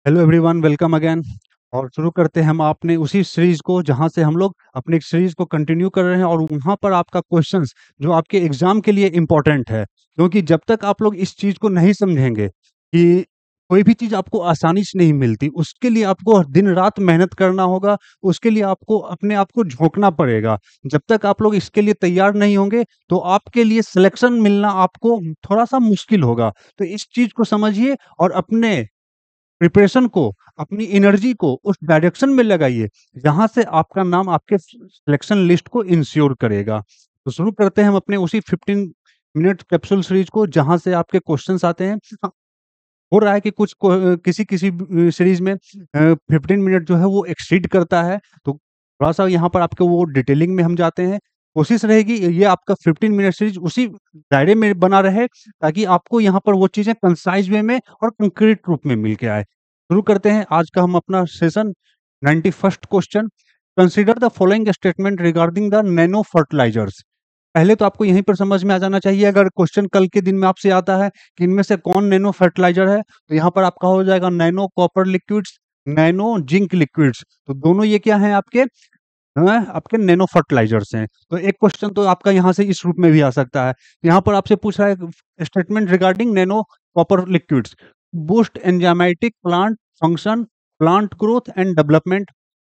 Hello everyone, welcome again. और शुरू करते हैं हम अपने उसी सीरीज को जहां से हम लोग अपने सीरीज को कंटिन्यू कर रहे हैं। और वहां पर आपका क्वेश्चंस जो आपके एग्जाम के लिए इम्पोर्टेंट है, क्योंकि जब तक आप लोग इस चीज को नहीं समझेंगे कि कोई भी चीज आपको आसानी से नहीं मिलती, उसके लिए आपको दिन रात मेहनत करना होगा। उसके लिए आपको अपने आप को झोंकना पड़ेगा। जब तक आप लोग इसके लिए तैयार नहीं होंगे तो आपके लिए सिलेक्शन मिलना आपको थोड़ा सा मुश्किल होगा। तो इस चीज को समझिए और अपने प्रिपरेशन को, अपनी एनर्जी को उस डायरेक्शन में लगाइए जहां से आपका नाम आपके सिलेक्शन लिस्ट को इंश्योर करेगा। तो शुरू करते हैं हम अपने उसी 15 मिनट कैप्सूल सीरीज को जहां से आपके क्वेश्चंस आते हैं। हाँ, हो रहा है कि किसी किसी सीरीज में 15 मिनट जो है वो एक्सीड करता है, तो थोड़ा सा यहाँ पर आपके वो डिटेलिंग में हम जाते हैं। कोशिश रहेगी ये आपका 15 मिनट सीरीज उसी दायरे में बना रहे, ताकि आपको यहाँ पर वो चीजें कंसाइज वे में और कंक्रीट रूप में मिल के आए। शुरू करते हैं आज का हम अपना session. 91st question, consider the following statement regarding the nano fertilizers. पहले तो आपको यहीं पर समझ में आ जाना चाहिए, अगर क्वेश्चन कल के दिन में आपसे आता है कि इनमें से कौन नैनो फर्टिलाइजर है, तो यहाँ पर आपका हो जाएगा nano copper liquids, nano zinc liquids. तो दोनों ये क्या है आपके, आपके नैनो फर्टिलाइजर्स हैं। तो एक क्वेश्चन तो आपका यहाँ से इस रूप में भी आ सकता है। यहाँ पर आपसे पूछ रहा है statement regarding nano copper liquids, boost enzymatic plant function, plant growth and development,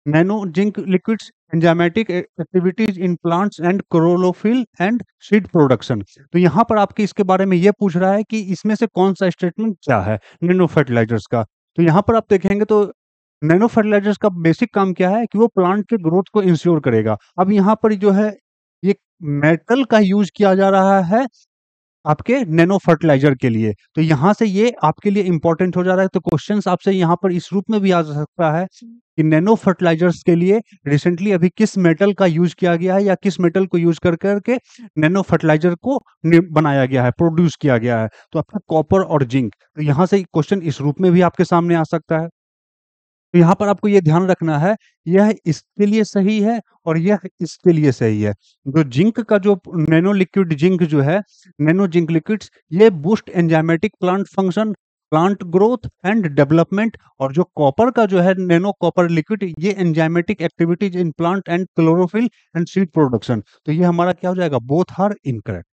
nano zinc liquids enzymatic activities in plants and chlorophyll and seed production. तो यहाँ पर आपके इसके बारे में ये पूछ रहा है कि इसमें से कौन सा स्टेटमेंट क्या है नैनो फर्टिलाइजर्स का। तो यहाँ पर आप देखेंगे तो नैनो फर्टिलाइजर्स का बेसिक काम क्या है कि वो प्लांट के ग्रोथ को इंश्योर करेगा। अब यहाँ पर जो है ये मेटल का यूज किया जा रहा है आपके नैनो फर्टिलाइजर के लिए, तो यहाँ से ये आपके लिए इंपॉर्टेंट हो जा रहा है। तो क्वेश्चंस आपसे यहाँ पर इस रूप में भी आ सकता है कि नैनो फर्टिलाइजर्स के लिए रिसेंटली अभी किस मेटल का यूज किया गया है, या किस मेटल को यूज कर करके नैनो फर्टिलाइजर को बनाया गया है, प्रोड्यूस किया गया है। तो आपका कॉपर और जिंक, तो यहाँ से क्वेश्चन इस रूप में भी आपके सामने आ सकता है। तो यहाँ पर आपको ये ध्यान रखना है, यह इसके लिए सही है और यह इसके लिए सही है। जो जिंक का जो नैनो लिक्विड जिंक जो है, नैनो जिंक लिक्विड्स, ये boost enzymatic plant function, plant growth and development. और जो कॉपर का जो है नैनो कॉपर लिक्विड, ये enzymatic activities in plant and chlorophyll and seed production. तो ये हमारा क्या हो जाएगा, both are incorrect.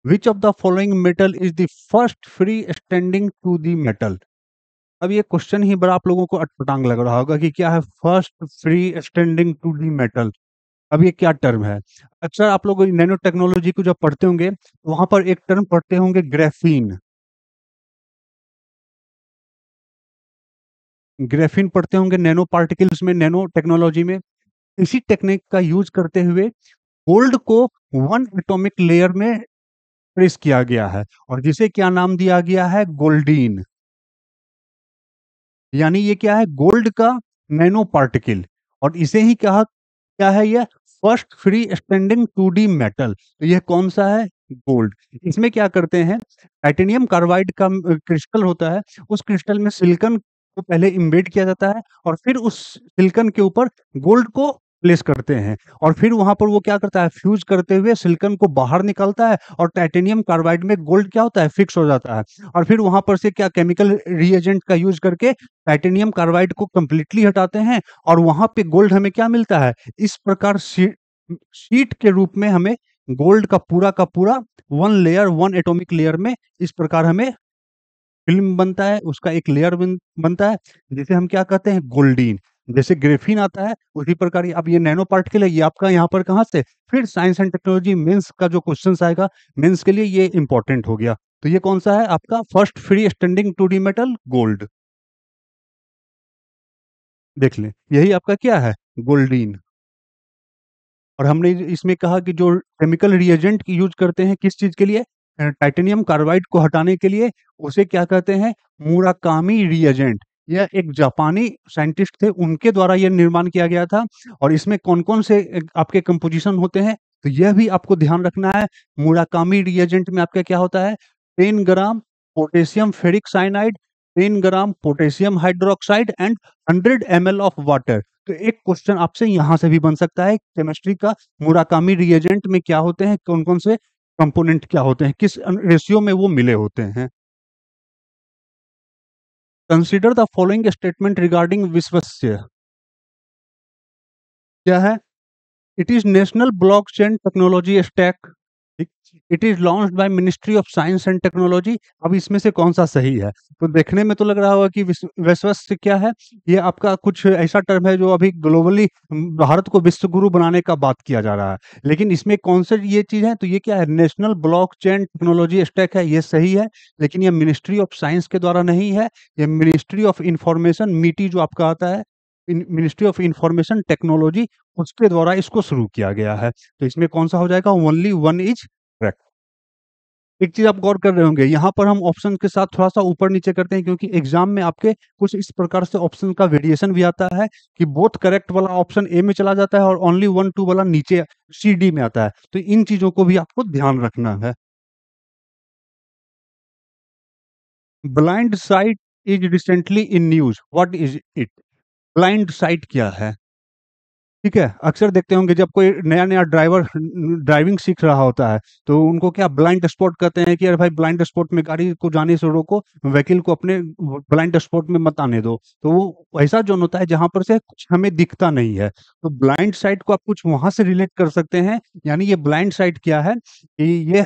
Which of the following metal is the first free standing to the metal. अब ये क्वेश्चन ही बड़ा आप लोगों को अटपटांग लग रहा होगा कि क्या है first free standing to the metal. अब ये क्या टर्म है। अक्सर आप लोग नैनो टेक्नोलॉजी को जब पढ़ते होंगे तो वहां पर एक टर्म पढ़ते होंगे, ग्रेफीन। ग्रेफीन पढ़ते होंगे नैनो पार्टिकल्स में, नैनो टेक्नोलॉजी में। इसी टेक्निक का यूज करते हुए गोल्ड को वन एटॉमिक लेयर में प्रेस किया गया है, और जिसे क्या नाम दिया गया है, गोल्डीन। यानी ये क्या है, गोल्ड का नैनो पार्टिकल। और इसे ही कहा क्या है, ये first free standing 2D metal. तो यह कौन सा है, गोल्ड। इसमें क्या करते हैं, टाइटेनियम कार्बाइड का क्रिस्टल होता है, उस क्रिस्टल में सिलिकॉन को पहले इम्बेड किया जाता है, और फिर उस सिलिकॉन के ऊपर गोल्ड को प्लेस करते हैं। और फिर वहां पर वो क्या करता है, फ्यूज करते हुए सिलिकॉन को बाहर निकालता है, और टाइटेनियम कार्बाइड में गोल्ड क्या होता है, फिक्स हो जाता है। और फिर वहां पर से क्या केमिकल रिएजेंट का यूज करके टाइटेनियम कार्बाइड को कंप्लीटली हटाते हैं, और वहां पे गोल्ड हमें क्या मिलता है, इस प्रकार शीट के रूप में हमें गोल्ड का पूरा one layer, one atomic layer में इस प्रकार हमें फिल्म बनता है, उसका एक लेयर बनता है, जिसे हम क्या कहते हैं, गोल्डीन। जैसे ग्रेफीन आता है उसी प्रकार अब ये नैनो पार्टिकल है, ये आपका यहाँ पर कहाँ से, फिर साइंस एंड टेक्नोलॉजी मेंस का जो क्वेश्चन आएगा मेंस के लिए, ये इंपॉर्टेंट हो गया। तो ये कौन सा है आपका first free standing 2D metal, gold. देख लें, यही आपका क्या है, गोल्डीन। और हमने इसमें कहा कि जो केमिकल रिएजेंट की यूज करते हैं किस चीज के लिए, टाइटेनियम कार्बाइड को हटाने के लिए, उसे क्या कहते हैं, मुराकामी रिएजेंट। यह एक जापानी साइंटिस्ट थे, उनके द्वारा यह निर्माण किया गया था। और इसमें कौन कौन से आपके कंपोजिशन होते हैं, तो यह भी आपको ध्यान रखना है। मुराकामी रिएजेंट में आपका क्या होता है, 10 gram potassium ferric cyanide, 10 gram potassium hydroxide and 100 ml of water. तो एक क्वेश्चन आपसे यहां से भी बन सकता है केमिस्ट्री का, मुराकामी रिएजेंट में क्या होते हैं, कौन कौन से कंपोनेंट क्या होते हैं, किस रेशियो में वो मिले होते हैं। Consider the following statement regarding विश्वस्य। क्या है? It is national blockchain technology stack. It is launched by ministry of science and technology. अब इसमें से कौन सा सही है? तो देखने में तो लग रहा होगा कि विश्वस्त क्या है, ये आपका कुछ ऐसा टर्म है जो अभी ग्लोबली भारत को विश्व गुरु बनाने का बात किया जा रहा है। लेकिन इसमें कौन से ये चीज है? तो ये क्या है? नेशनल ब्लॉकचेन टेक्नोलॉजी स्टैक है, ये सही है। लेकिन ये मिनिस्ट्री ऑफ साइंस के द्वारा नहीं है, ये मिनिस्ट्री ऑफ इंफॉर्मेशन मीटी जो आपका आता है, मिनिस्ट्री ऑफ इंफॉर्मेशन टेक्नोलॉजी, उसके द्वारा इसको शुरू किया गया है। तो इसमें कौन सा हो जाएगा? Only one is correct. एक चीज आप गौर कर रहे होंगे, यहाँ पर हम ऑप्शन के साथ थोड़ा सा ऊपर नीचे करते हैं, क्योंकि एग्जाम में आपके कुछ इस प्रकार से ऑप्शन का वेरिएशन भी आता है कि बोथ करेक्ट वाला ऑप्शन ए में चला जाता है और ओनली वन टू वाला नीचे सी डी में आता है। तो इन चीजों को भी आपको ध्यान रखना है। Blind site is recently in news, what is it? Blind site क्या है? ठीक है, अक्सर देखते होंगे जब कोई नया नया ड्राइवर ड्राइविंग सीख रहा होता है, तो उनको क्या ब्लाइंड स्पॉट कहते हैं कि अरे भाई ब्लाइंड स्पॉट में गाड़ी को जाने से रोको, व्हीकल को अपने ब्लाइंड स्पॉट में मत आने दो। तो वो ऐसा जोन होता है जहां पर से कुछ हमें दिखता नहीं है। तो ब्लाइंड साइट को आप कुछ वहां से रिलेट कर सकते हैं। यानी ये ब्लाइंड साइट क्या है कि ये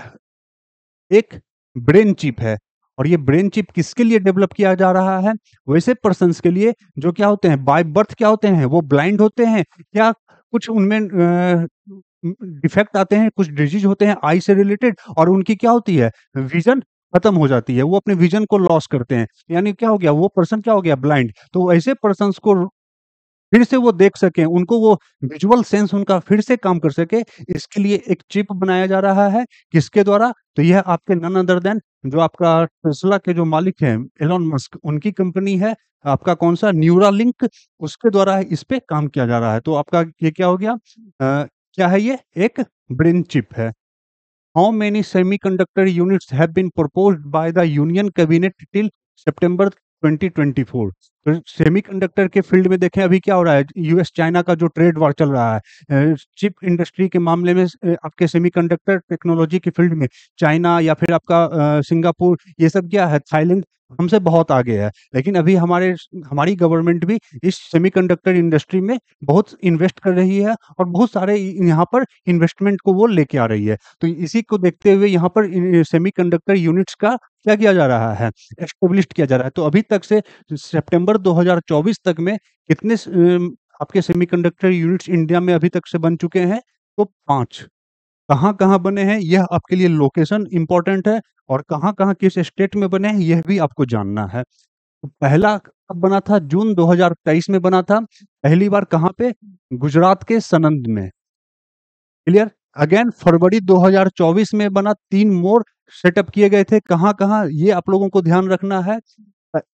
एक ब्रेन चिप है। और ये ब्रेन चिप किसके लिए डेवलप किया जा रहा है? वैसे पर्सन्स के लिए जो क्या होते हैं, बाय बर्थ क्या होते हैं, वो ब्लाइंड होते हैं, या कुछ उनमें डिफेक्ट आते हैं, कुछ डिजीज होते हैं आई से रिलेटेड, और उनकी क्या होती है, विजन खत्म हो जाती है, वो अपने विजन को लॉस करते हैं। यानी क्या हो गया, वो पर्सन क्या हो गया, ब्लाइंड। तो ऐसे पर्सन को फिर से वो देख सकें, उनको वो विजुअल सेंस उनका फिर से काम कर सके, इसके लिए एक चिप बनाया जा रहा है। किसके द्वारा? तो यह आपके नन अदर देन जो आपका टेस्ला के जो मालिक हैं एलोन मस्क, उनकी कंपनी है आपका कौन सा, न्यूरालिंक, उसके द्वारा इस पे काम किया जा रहा है। तो आपका ये क्या हो गया, क्या है ये? एक ब्रेन चिप है। How many semiconductor units have been proposed by the union cabinet till September 2024? तो सेमीकंडक्टर के फील्ड में देखें अभी क्या हो रहा है, यूएस चाइना का जो ट्रेड वॉर चल रहा है, चिप इंडस्ट्री के मामले में आपके सेमीकंडक्टर टेक्नोलॉजी के फील्ड में चाइना या फिर आपका सिंगापुर, ये सब क्या है, थाईलैंड हमसे बहुत आगे है। लेकिन अभी हमारी गवर्नमेंट भी इस सेमीकंडक्टर इंडस्ट्री में बहुत इन्वेस्ट कर रही है और बहुत सारे यहाँ पर इन्वेस्टमेंट को वो लेके आ रही है। तो इसी को देखते हुए यहाँ पर सेमीकंडक्टर यूनिट्स का क्या किया जा रहा है, एस्टेब्लिश किया जा रहा है। तो अभी तक से सितंबर 2024 तक में कितने आपके सेमीकंडक्टर यूनिट्स इंडिया में अभी तक से बन चुके हैं? तो 5। कहाँ-कहाँ बने हैं, यह आपके लिए लोकेशन इंपॉर्टेंट है, और कहाँ-कहाँ किस स्टेट में बने हैं, यह भी आपको जानना है। तो पहला कब बना था? जून 2023 में बना था। पहली बार कहाँ पे? गुजरात के सनंद में। क्लियर? अगेन फरवरी 2024 में बना। 3 मोर सेटअप किए गए थे। कहाँ-कहाँ, ये आप लोगों को ध्यान रखना है।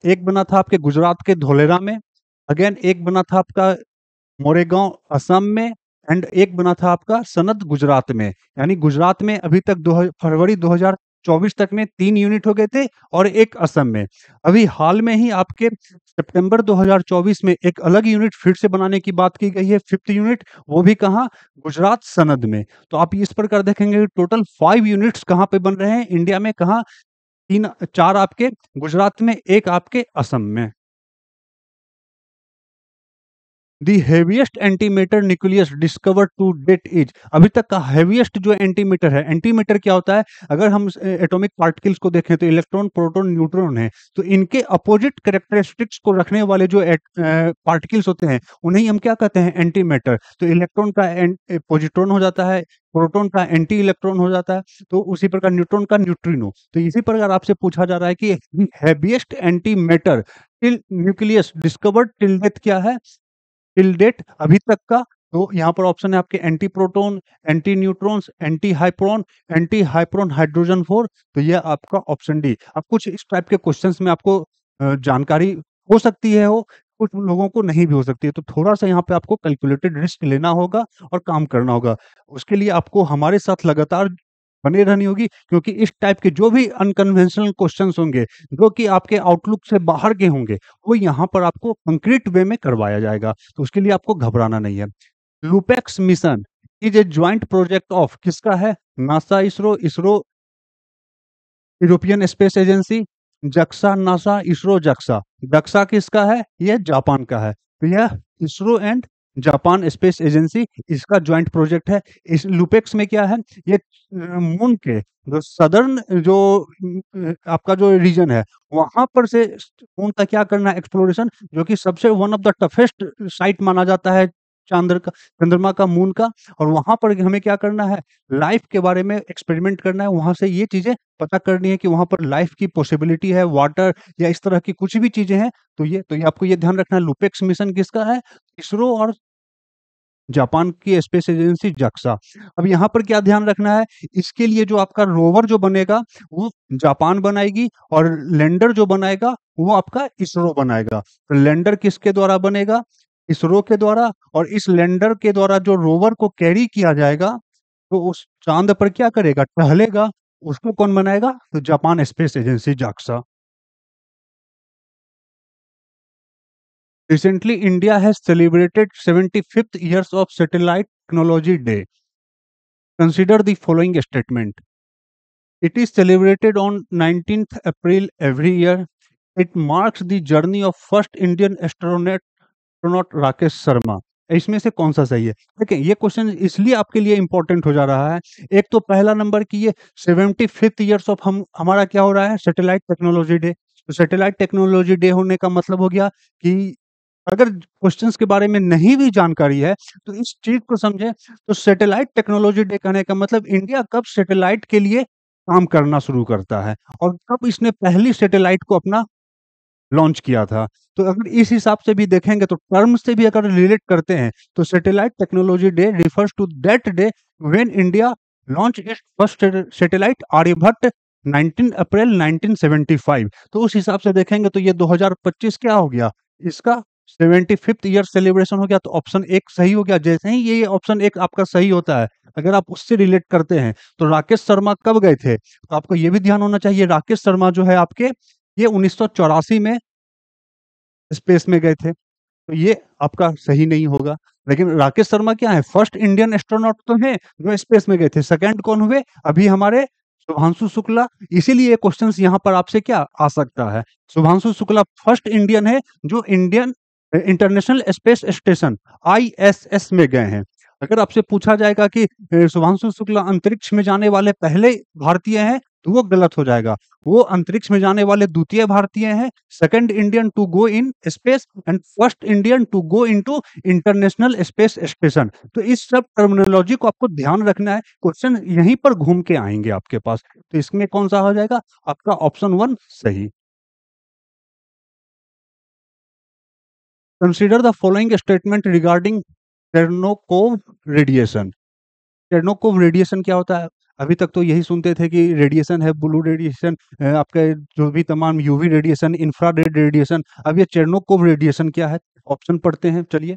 एक बना था आपके गुजरात के धोलेरा में। अगेन एक बना था आपका मोरेगांव असम में। एंड एक बना था आपका सनद गुजरात में। यानी गुजरात में अभी तक फरवरी 2024 तक में 3 यूनिट हो गए थे, और एक असम में। अभी हाल में ही आपके सितंबर 2024 में एक अलग यूनिट फिर से बनाने की बात की गई है, 5th यूनिट, वो भी कहाँ? गुजरात सनद में। तो आप इस प्रकार देखेंगे टोटल 5 यूनिट्स कहाँ पे बन रहे हैं इंडिया में, कहाँ? 3 4 आपके गुजरात में, एक आपके असम में। The heaviest antimatter nucleus discovered to date is. अभी तक का हेवीएस्ट जो एंटीमीटर है, एंटीमीटर क्या होता है? अगर हम एटॉमिक पार्टिकल्स को देखें तो इलेक्ट्रॉन, प्रोटॉन, न्यूट्रॉन है। तो इनके अपोजिट कैरेक्टरिस्टिक्स को रखने वाले जो पार्टिकल्स होते हैं, उन्हें हम क्या कहते हैं? एंटीमेटर। तो इलेक्ट्रॉन का पॉजिट्रॉन हो जाता है, प्रोटॉन का एंटी इलेक्ट्रॉन हो जाता है, तो उसी प्रकार न्यूट्रॉन का न्यूट्रिनो। तो इसी प्रकार आपसे पूछा जा रहा है कि heaviest antimatter till nucleus discovered till date क्या है, टिल डेट अभी तक का। तो यहाँ पर ऑप्शन है आपके antiproton, antineutrons, antihyperon hydrogen 4। तो यह आपका ऑप्शन डी। अब कुछ इस टाइप के क्वेश्चंस में आपको जानकारी हो सकती है, हो कुछ लोगों को नहीं भी हो सकती है। तो थोड़ा सा यहाँ पे आपको कैलकुलेटेड रिस्क लेना होगा और काम करना होगा। उसके लिए आपको हमारे साथ लगातार बने रहनी होगी, क्योंकि इस टाइप के जो भी अनकन्वेंशनल क्वेश्चंस होंगे, जो कि आपके आउटलुक से बाहर के होंगे, वो यहाँ पर आपको कंक्रीट वे में करवाया जाएगा। तो उसके लिए आपको घबराना नहीं है। LUPEX mission is a joint project of, किसका है? NASA, ISRO, European space agency, JAXA NASA ISRO JAXA. JAXA किसका है? ये जापान का है। तो यह ISRO and Japan space agency इसका ज्वाइंट प्रोजेक्ट है। इस लुपेक्स में क्या है? ये मून के जो सदर्न जो आपका जो रीजन है वहां पर से मून का क्या करना है? एक्सप्लोरेशन, जो कि सबसे one of the toughest site माना जाता है चांद्र का, चंद्रमा का, मून का। और वहां पर हमें क्या करना है? लाइफ के बारे में एक्सपेरिमेंट करना है, वहां से ये चीजें पता करनी है कि वहां पर लाइफ की पॉसिबिलिटी है, वाटर या इस तरह की कुछ भी चीजें हैं। तो ये आपको ये ध्यान रखना है, लुपेक्स मिशन किसका है? इसरो और जापान की स्पेस एजेंसी जक्सा। अब यहाँ पर क्या ध्यान रखना है? इसके लिए जो आपका रोवर जो बनेगा वो जापान बनाएगी, और लैंडर जो बनाएगा वो आपका इसरो बनाएगा। तो लैंडर किसके द्वारा बनेगा? इसरो के द्वारा। और इस लैंडर के द्वारा जो रोवर को कैरी किया जाएगा, तो उस चांद पर क्या करेगा? टहलेगा। उसको कौन बनाएगा? तो Japan space agency JAXA. Recently, India has celebrated 75th years of Satellite Technology Day. Consider the following statement. It is celebrated on 19th April every year. It marks the journey of first Indian astronaut Rakesh Sharma. इसमें से कौन सा सही है? देखिए, ये question इसलिए आपके लिए इंपॉर्टेंट हो जा रहा है। एक तो पहला नंबर की ये 75th ईयर्स ऑफ हम हमारा क्या हो रहा है? Satellite technology day. तो सैटेलाइट टेक्नोलॉजी डे होने का मतलब हो गया कि अगर क्वेश्चंस के बारे में नहीं भी जानकारी है तो इस चीज को समझे। तो सैटेलाइट टेक्नोलॉजी डे कहने का मतलब इंडिया कब सैटेलाइट के लिए काम करना शुरू करता है और कब इसने पहली सैटेलाइट को अपना लॉन्च किया था। तो अगर इस हिसाब से भी देखेंगे तो टर्म से भी अगर रिलेट करते हैं तो satellite technology day refers to that day when India launch its first satellite Aryabhata 19 April 1975। तो उस हिसाब से देखेंगे तो ये 2025 क्या हो गया? इसका 75th ईयर सेलिब्रेशन हो गया। तो ऑप्शन एक सही हो गया। जैसे ही ये ऑप्शन एक आपका सही होता है, अगर आप उससे रिलेट करते हैं तो राकेश शर्मा कब गए थे? तो आपको ये भी ध्यान होना चाहिए, राकेश शर्मा जो है आपके ये 1984 में स्पेस में गए थे। तो ये आपका सही नहीं होगा। लेकिन राकेश शर्मा क्या है? फर्स्ट इंडियन एस्ट्रोनॉट तो है जो स्पेस में गए थे। सेकंड कौन हुए? अभी हमारे शुभांशु शुक्ला। इसीलिए क्वेश्चंस यहाँ पर आपसे क्या आ सकता है? शुभांशु शुक्ला फर्स्ट इंडियन है जो Indian international space station ISS में गए हैं। अगर आपसे पूछा जाएगा कि शुभांशु शुक्ला अंतरिक्ष में जाने वाले पहले भारतीय हैं, तो वो गलत हो जाएगा। वो अंतरिक्ष में जाने वाले द्वितीय भारतीय हैं, second Indian to go in space and first Indian to go into international space station. तो इस सब टर्मिनोलॉजी को आपको ध्यान रखना है, क्वेश्चन यहीं पर घूम के आएंगे आपके पास। तो इसमें कौन सा हो जाएगा? आपका ऑप्शन वन सही। Consider the following statement regarding Cherenkov radiation. Cherenkov radiation क्या होता है? अभी तक तो यही सुनते थे कि रेडिएशन है, ब्लू रेडिएशन, आपके जो भी तमाम यूवी रेडिएशन, इंफ्रारेड रेडिएशन। अब ये चेरनोकोव रेडिएशन क्या है? ऑप्शन पढ़ते हैं, चलिए।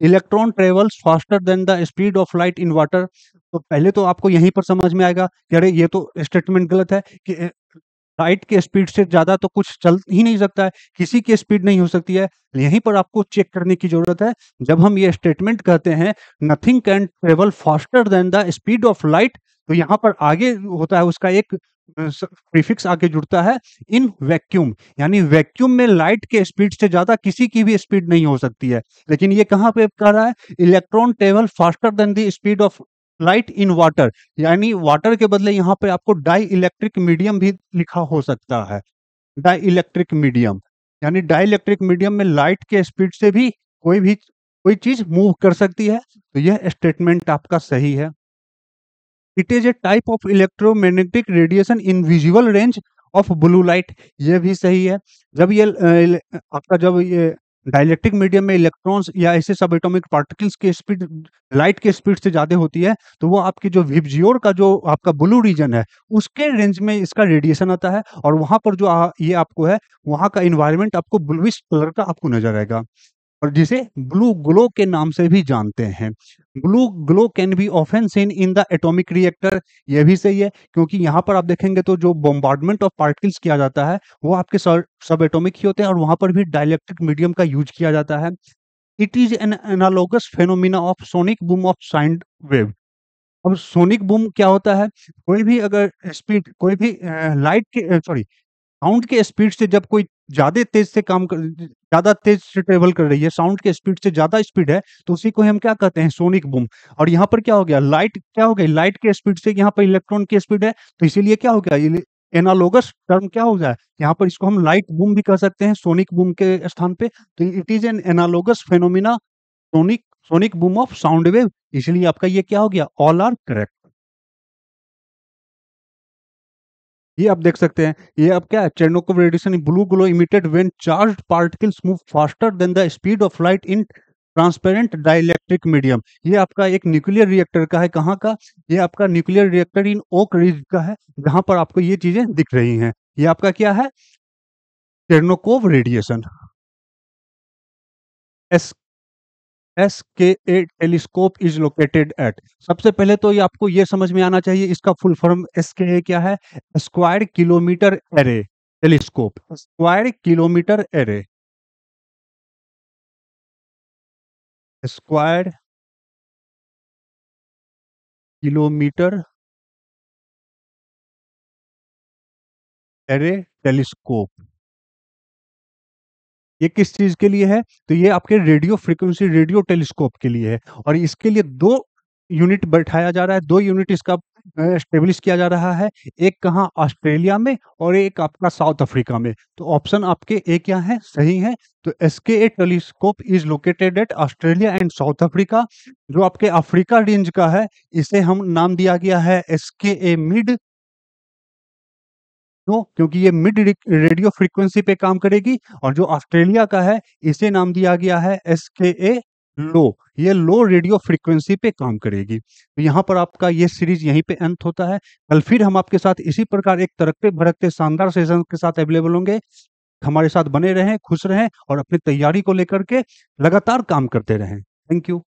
Electron travels faster than the speed of light in water. तो पहले तो आपको यहीं पर समझ में आएगा कि अरे ये तो स्टेटमेंट गलत है कि लाइट के स्पीड से ज़्यादा तो कुछ चल ही नहीं सकता है, किसी की स्पीड नहीं हो सकती है। यहीं पर आपको चेक करने की ज़रूरत है। जब हम ये स्टेटमेंट कहते हैं nothing can travel faster than the speed of light, तो यहाँ पर आगे होता है उसका एक प्रीफिक्स आके जुड़ता है इन वैक्यूम। यानी वैक्यूम में लाइट के स्पीड से ज़्यादा किसी की भी स्पीड नहीं हो सकती है। लेकिन ये कहाँ पे कह रहा है? Electron travel faster than the speed of light in water. यानी वाटर के बदले यहाँ पे आपको डाई इलेक्ट्रिक मीडियम भी लिखा हो सकता है। डाई इलेक्ट्रिक मीडियम, यानी डाई इलेक्ट्रिक मीडियम में लाइट के स्पीड से भी कोई चीज मूव कर सकती है। तो यह स्टेटमेंट आपका सही है। It is a type of electromagnetic radiation in visual range of blue light. ये भी सही है। जब ये आपका जब ये डाइलेक्ट्रिक मीडियम में इलेक्ट्रॉन्स या ऐसे सब एटॉमिक पार्टिकल्स की स्पीड लाइट के स्पीड से ज्यादा होती है, तो वो आपकी जो विबजियोर का जो आपका ब्लू रीजन है उसके रेंज में इसका रेडिएशन आता है। और वहां पर जो ये आपको है वहां का इन्वायरमेंट आपको ब्लूइश कलर का आपको नजर आएगा, और जिसे ब्लू ग्लो के नाम से भी जानते हैं। Blue glow can be often seen in the atomic reactor. ये भी सही है, क्योंकि यहाँ पर आप देखेंगे तो जो बॉम्बार्डमेंट ऑफ पार्टिकल्स किया जाता है वो आपके सब एटॉमिक ही होते हैं, और वहां पर भी डाइलेक्ट्रिक मीडियम का यूज किया जाता है। It is an analogous phenomena of sonic boom of signed wave. अब सोनिक बूम क्या होता है? कोई भी अगर स्पीड, कोई भी लाइट के सॉरी साउंड के स्पीड से जब कोई ज़्यादा तेज़ से ट्रैवल कर रही है, साउंड के स्पीड से ज़्यादा स्पीड है, तो उसी को हम क्या कहते हैं? Sonic boom. और यहाँ पर क्या हो गया? लाइट क्या हो गई? लाइट के स्पीड से यहाँ पर इलेक्ट्रॉन की स्पीड है, तो इसीलिए क्या हो गया? ये एनालॉगस टर्म क्या हो गया? यहाँ पर इसको हम लाइट बूम भी कह सकते हैं, सोनिक बूम के स्थान पे। तो it is an analogous phenomena, sonic sonic boom of sound wave. इसलिए आपका ये क्या हो गया? All are correct. ये आप देख सकते हैं, ये अब क्या है? Cherenkov radiation blue glow emitted when charged particles move faster than the speed of light in transparent dielectric medium. ये आपका एक न्यूक्लियर रिएक्टर का है। कहाँ का? ये आपका न्यूक्लियर रिएक्टर इन ओक रिज का है, जहां पर आपको ये चीजें दिख रही हैं। ये आपका क्या है? Cherenkov radiation. S SKA telescope is located at. सबसे पहले तो ये आपको ये समझ में आना चाहिए, इसका फुल फॉर्म SKA क्या है? Square kilometre array telescope. Square kilometre array, square kilometre array telescope. ये किस चीज के लिए है? तो ये आपके रेडियो फ्रीक्वेंसी रेडियो टेलीस्कोप के लिए है। और इसके लिए दो यूनिट बैठाया जा रहा है, दो यूनिट इसका स्टेब्लिश किया जा रहा है। एक कहाँ? ऑस्ट्रेलिया में, और एक आपका साउथ अफ्रीका में। तो ऑप्शन आपके ए क्या है? सही है। तो SKA telescope is located eight Australia and south Africa. जो आपके अफ्रीका रेंज का है, इसे हम नाम दिया गया है SKA मिड। क्यों? क्योंकि ये मिड रेडियो फ्रीक्वेंसी पे काम करेगी। और जो ऑस्ट्रेलिया का है, इसे नाम दिया गया है SKA लो। ये लो रेडियो फ्रीक्वेंसी पे काम करेगी। तो यहाँ पर आपका ये सीरीज यहीं पे अंत होता है। कल फिर हम आपके साथ इसी प्रकार एक तड़कते भड़कते शानदार सेशन के साथ अवेलेबल होंगे। हमारे साथ बने रहें, खुश रहें और अपनी तैयारी को लेकर के लगातार काम करते रहें। Thank you.